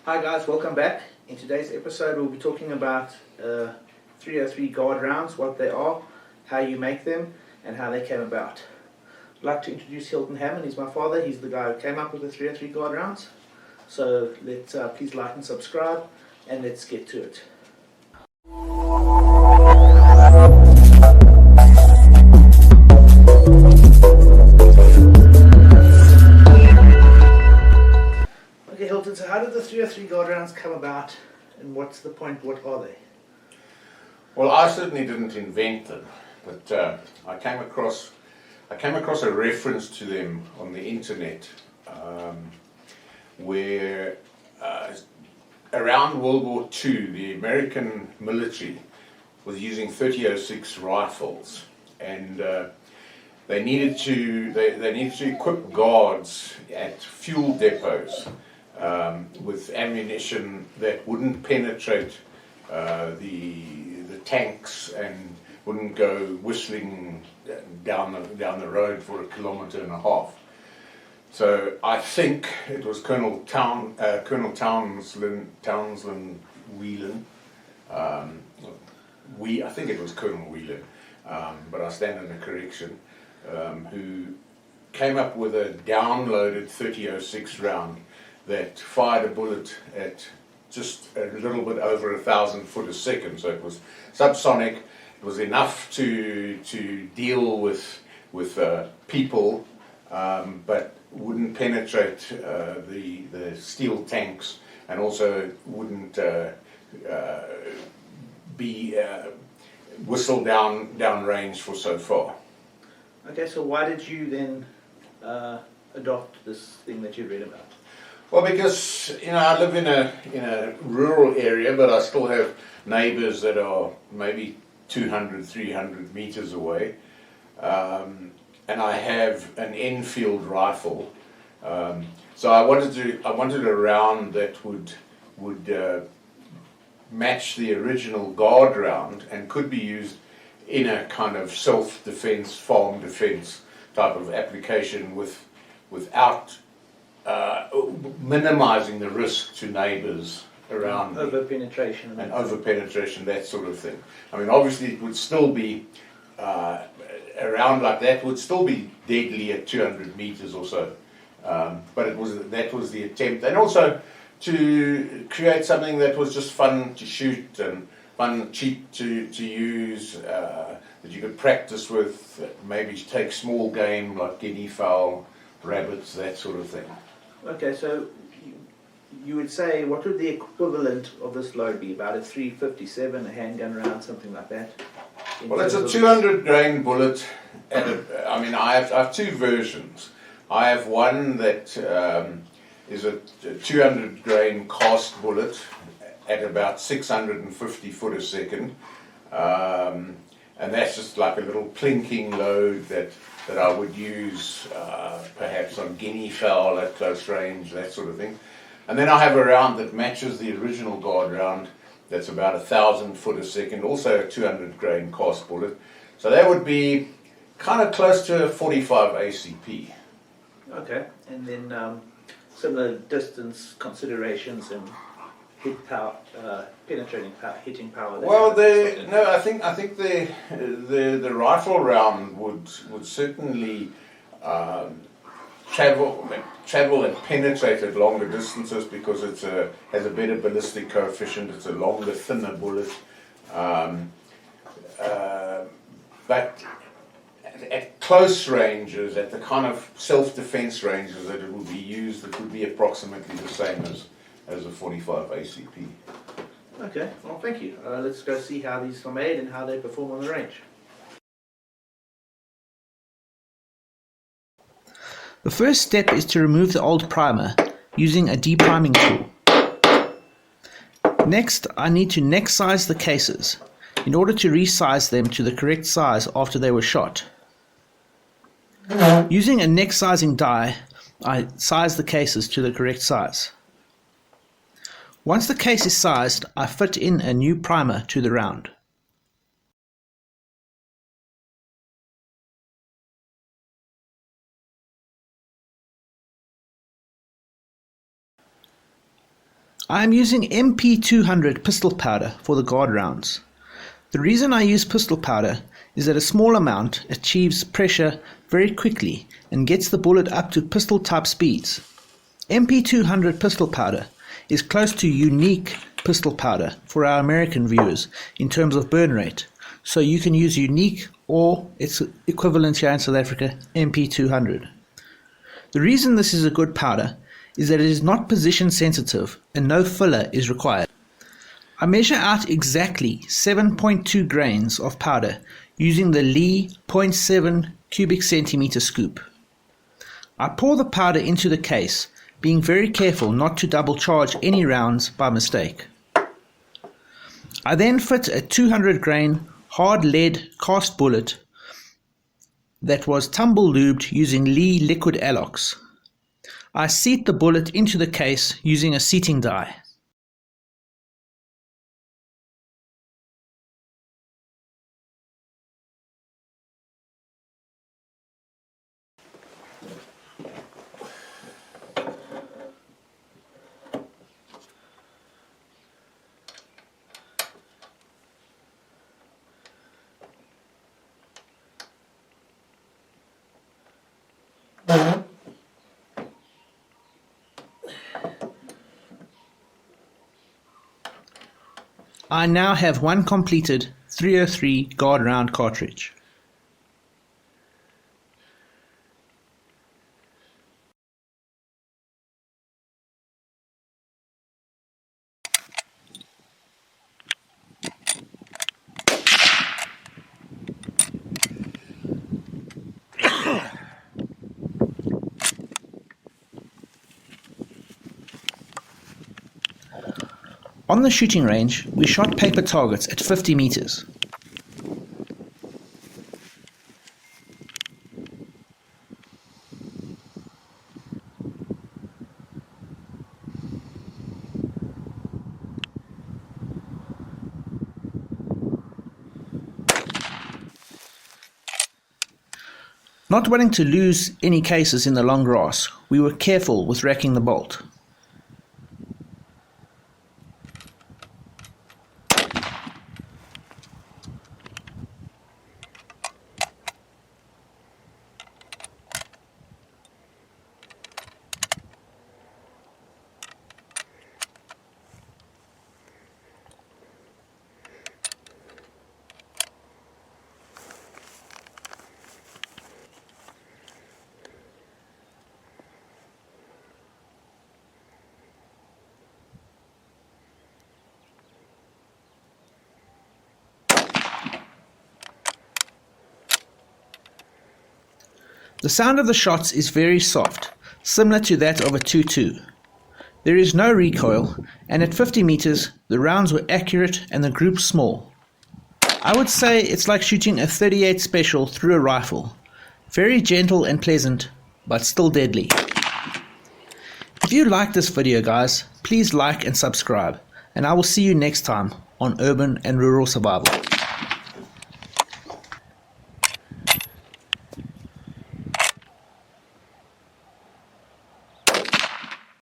Hi guys, welcome back. In today's episode we'll be talking about 303 guard rounds, what they are, how you make them, and how they came about. I'd like to introduce Hilton Hammond. He's my father. He's the guy who came up with the 303 guard rounds. So let's please like and subscribe, and let's get to it. Okay, Hilton, so how did the 303 guard rounds come about, and what's the point? What are they? Well, I certainly didn't invent them, but I came across a reference to them on the internet, where around World War II, the American military was using 3006 rifles, and they needed to equip guards at fuel depots with ammunition that wouldn't penetrate the tanks and wouldn't go whistling down the road for 1.5 kilometers. So I think it was Colonel Townsend Whelan. I think it was Colonel Whelan, but I stand under correction. Who came up with a downloaded 3006 round that fired a bullet at just a little bit over 1,000 foot a second. So it was subsonic. It was enough to deal with people, but wouldn't penetrate the steel tanks, and also wouldn't be whistled down range for so far. Okay, so why did you then adopt this thing that you read about? Well, because I live in a rural area, but I still have neighbours that are maybe 200, 300 meters away, and I have an Enfield rifle. So I wanted a round that would match the original guard round and could be used in a kind of self-defense, farm defense type of application without minimizing the risk to neighbors around over-penetration and over-penetration, that sort of thing. I mean, obviously it would still be a round like that would still be deadly at 200 meters or so, but that was the attempt, and also to create something that was just fun to shoot and fun, cheap to use, that you could practice with, maybe take small game like guinea fowl, rabbits, that sort of thing. Okay, so you would say, what would the equivalent of this load be? About a 357, a handgun round, something like that? Well, it's a 200 grain bullet. I have two versions. I have one that is a 200 grain cast bullet at about 650 foot a second, and that's just like a little plinking load that I would use perhaps on guinea fowl at close range, that sort of thing. And then I have a round that matches the original guard round, that's about 1,000 foot a second, also a 200 grain cast bullet. So that would be kind of close to a 45 ACP. Okay, and then similar distance considerations and hit power, penetrating power, hitting power. Well, I think the rifle round would certainly travel and penetrate at longer distances because has a better ballistic coefficient. It's a longer, thinner bullet, but at close ranges, at the kind of self-defense ranges that it would be used, it would be approximately the same as a 45 ACP. Okay, well, thank you. Let's go see how these are made and how they perform on the range. The first step is to remove the old primer using a depriming tool. Next, I need to neck size the cases in order to resize them to the correct size after they were shot. Using a neck sizing die, I size the cases to the correct size. Once the case is sized, I fit in a new primer to the round. I am using MP200 pistol powder for the guard rounds. The reason I use pistol powder is that a small amount achieves pressure very quickly and gets the bullet up to pistol type speeds. MP200 pistol powder is close to unique pistol powder for our American viewers in terms of burn rate, so you can use unique or its equivalent here in South Africa, MP200. The reason this is a good powder is that it is not position sensitive and no filler is required. I measure out exactly 7.2 grains of powder using the Lee 0.7 cubic centimeter scoop. I pour the powder into the case, being very careful not to double charge any rounds by mistake. I then fit a 200 grain hard lead cast bullet that was tumble lubed using Lee liquid Alox. I seat the bullet into the case using a seating die. I now have one completed 303 guard round cartridge. On the shooting range, we shot paper targets at 50 meters. Not wanting to lose any cases in the long grass, we were careful with racking the bolt. The sound of the shots is very soft, similar to that of a 2.2. There is no recoil, and at 50 meters, the rounds were accurate and the group small. I would say it's like shooting a .38 special through a rifle. Very gentle and pleasant, but still deadly. If you like this video, guys, please like and subscribe, and I will see you next time on Urban and Rural Survival.